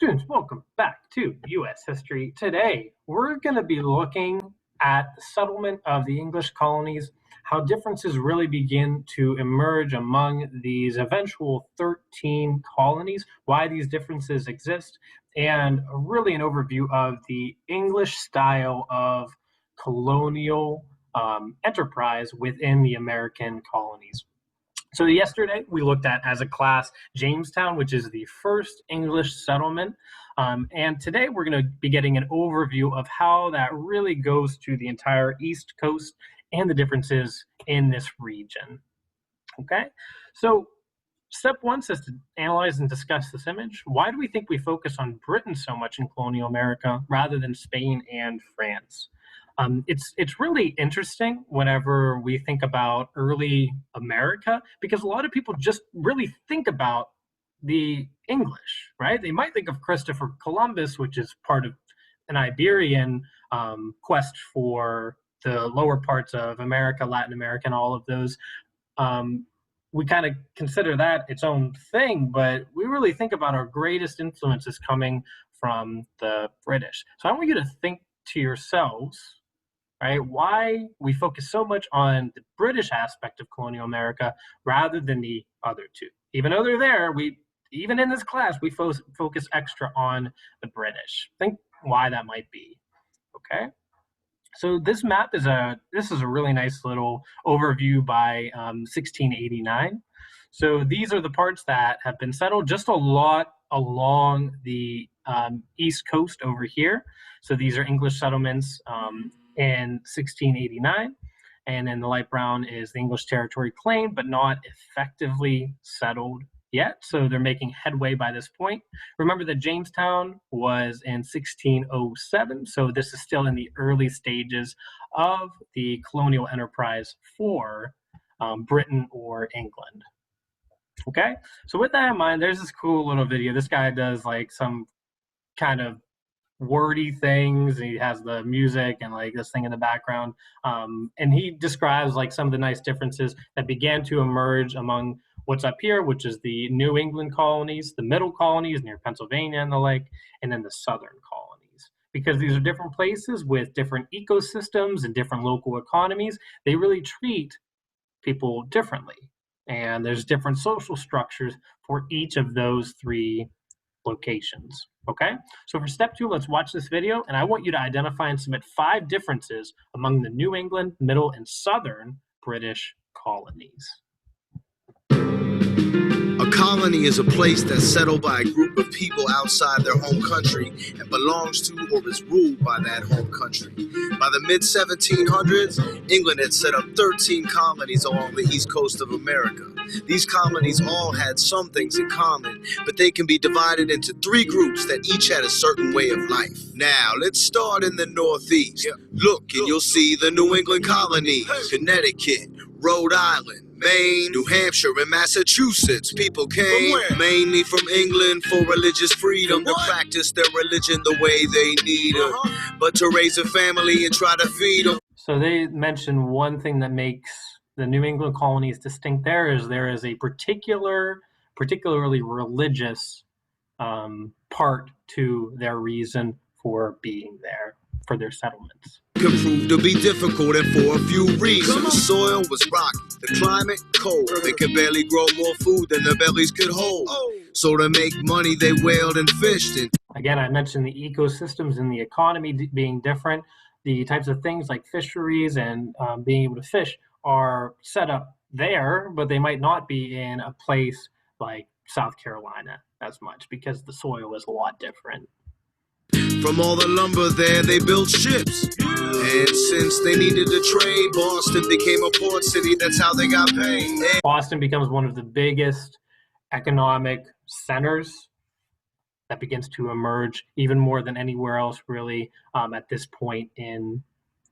Students, welcome back to U.S. History. Today, we're going to be looking at the settlement of the English colonies, how differences really begin to emerge among these eventual 13 colonies, why these differences exist, and really an overview of the English style of colonial enterprise within the American colonies. So yesterday we looked at, as a class, Jamestown, which is the first English settlement. And today we're going to be getting an overview of how that really goes to the entire East Coast and the differences in this region. Okay, so step one says to analyze and discuss this image. Why do we think we focus on Britain so much in colonial America rather than Spain and France? It's really interesting whenever we think about early America, because a lot of people just really think about the English, right? They might think of Christopher Columbus, which is part of an Iberian quest for the lower parts of America, Latin America, and all of those. We kind of consider that its own thing, but we really think about our greatest influences coming from the British. So I want you to think to yourselves, right, why we focus so much on the British aspect of colonial America rather than the other two. Even though they're there, even in this class, we focus extra on the British. Think why that might be, okay? So this map is a really nice little overview by 1689. So these are the parts that have been settled just a lot along the East Coast over here. So these are English settlements in 1689, and then the light brown is the English territory claimed but not effectively settled yet. So they're making headway by this point. Remember that Jamestown was in 1607, so this is still in the early stages of the colonial enterprise for Britain or England. Okay, so with that in mind, there's this cool little video. This guy does like some kind of wordy things. He has the music and like this thing in the background, and he describes like some of the nice differences that began to emerge among what's up here, which is the New England colonies, the middle colonies near Pennsylvania and the like, and then the southern colonies. Because these are different places with different ecosystems and different local economies, they really treat people differently, and there's different social structures for each of those three locations. Okay, so for step two, let's watch this video, and I want you to identify and submit 5 differences among the New England, middle, and southern British colonies. A colony is a place that's settled by a group of people outside their home country and belongs to or is ruled by that home country. By the mid-1700s, England had set up 13 colonies along the east coast of America. These colonies all had some things in common, but they can be divided into 3 groups that each had a certain way of life. Now, let's start in the Northeast. Look, and you'll see the New England colonies, Connecticut, Rhode Island, Maine, New Hampshire, and Massachusetts. People came mainly from England for religious freedom, to practice their religion the way they need them, but to raise a family and try to feed them. So they mention one thing that makes the New England colonies distinct. There is a particularly religious part to their reason for being there, for their settlements. Can prove to be difficult, and for a few reasons. The soil was rocky, the climate cold. They could barely grow more food than their bellies could hold. So to make money, they whaled and fished. Again, I mentioned the ecosystems and the economy being different. The types of things like fisheries and being able to fish are set up there, but they might not be in a place like South Carolina as much because the soil is a lot different. From all the lumber there, they built ships. And since they needed to trade, Boston became a port city. That's how they got paid. Boston becomes one of the biggest economic centers that begins to emerge even more than anywhere else really at this point in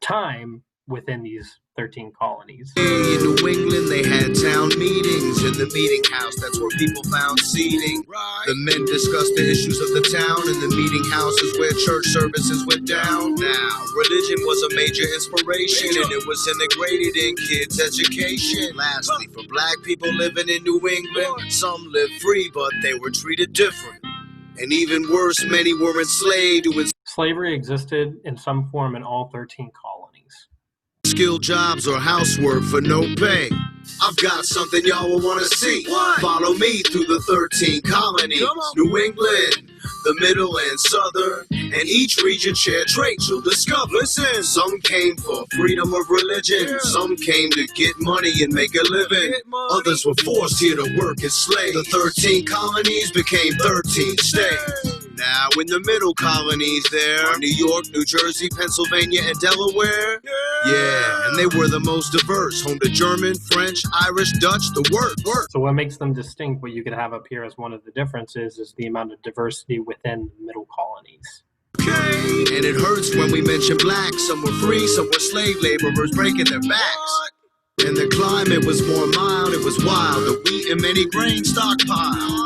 time within these 13 colonies. In New England, they had town meetings in the meeting house. That's where people found seating. The men discussed the issues of the town, and the meeting house is where church services went down. Now, religion was a major inspiration, and it was integrated in kids' education. Lastly, for black people living in New England, some lived free, but they were treated different. And even worse, many were enslaved doing Slavery existed in some form in all 13 colonies. skilled jobs or housework for no pay. I've got something y'all will want to see. What? Follow me through the 13 colonies. New England, the middle and southern, and each region shared traits you'll discover. Listen, some came for freedom of religion. Some came to get money and make a living. Others were forced here to work as slaves. The 13 colonies became 13 states. Now in the middle colonies there are New York, New Jersey, Pennsylvania, and Delaware. Yeah, and they were the most diverse, home to German, French, Irish, Dutch, the work. So what makes them distinct, what you could have up here as one of the differences, is the amount of diversity within the middle colonies. Okay, and it hurts when we mention blacks. Some were free, some were slave laborers breaking their backs. And the climate was more mild, it was wild, the wheat and many grain stockpiled.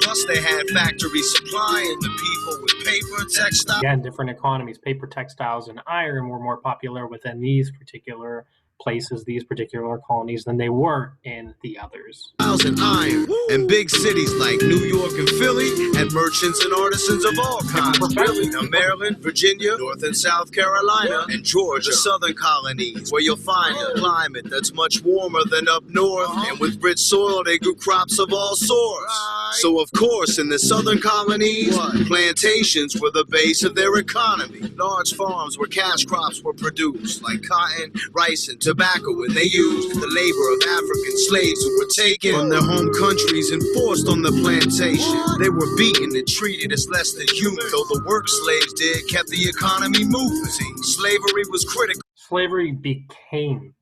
Plus they had factories supplying the people with paper, textiles. Again, different economies. Paper, textiles, and iron were more popular within these particular places, these particular colonies, than they were in the others. And iron. And big cities like New York and Philly had merchants and artisans of all kinds. Now Maryland, Virginia, North and South Carolina, and Georgia, the southern colonies, where you'll find a climate that's much warmer than up north. And with rich soil, they grew crops of all sorts. So of course, in the southern colonies, plantations were the base of their economy. Large farms where cash crops were produced, like cotton, rice, and tobacco, and they used the labor of African slaves who were taken from their home countries and forced on the plantation. They were beaten and treated as less than human, though the work slaves did kept the economy moving. See, slavery was critical. Slavery became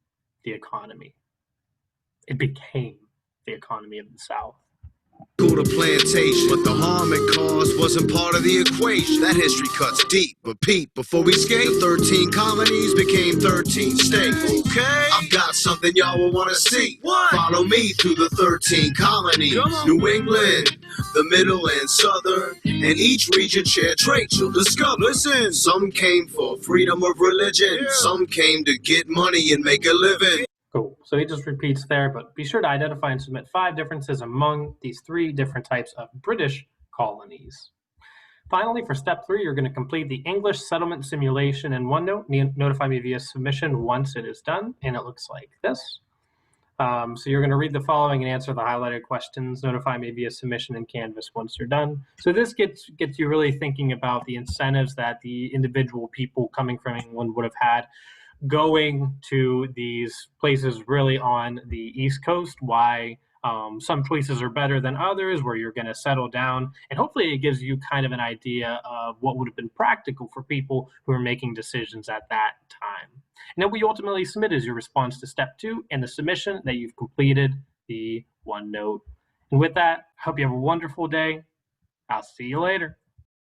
the economy. It became the economy of the South. To plantation, but the harm it caused wasn't part of the equation. That history cuts deep, but Pete, before we skate, the 13 colonies became 13 states. Okay, I've got something y'all will want to see. What? Follow me through the 13 colonies. New England, the middle and southern, and each region shared traits you'll discover. Listen, some came for freedom of religion. Some came to get money and make a living. Cool. So he just repeats there, but be sure to identify and submit 5 differences among these 3 different types of British colonies. Finally, for step 3, you're going to complete the English settlement simulation in OneNote. Notify me via submission once it is done, and it looks like this. So you're going to read the following and answer the highlighted questions. Notify me via submission in Canvas once you're done. So this gets you really thinking about the incentives that the individual people coming from England would have had going to these places really on the East Coast, why some places are better than others, where you're going to settle down. And hopefully it gives you kind of an idea of what would have been practical for people who are making decisions at that time. And then what you ultimately submit is your response to step 2 and the submission that you've completed the OneNote. And with that, I hope you have a wonderful day. I'll see you later.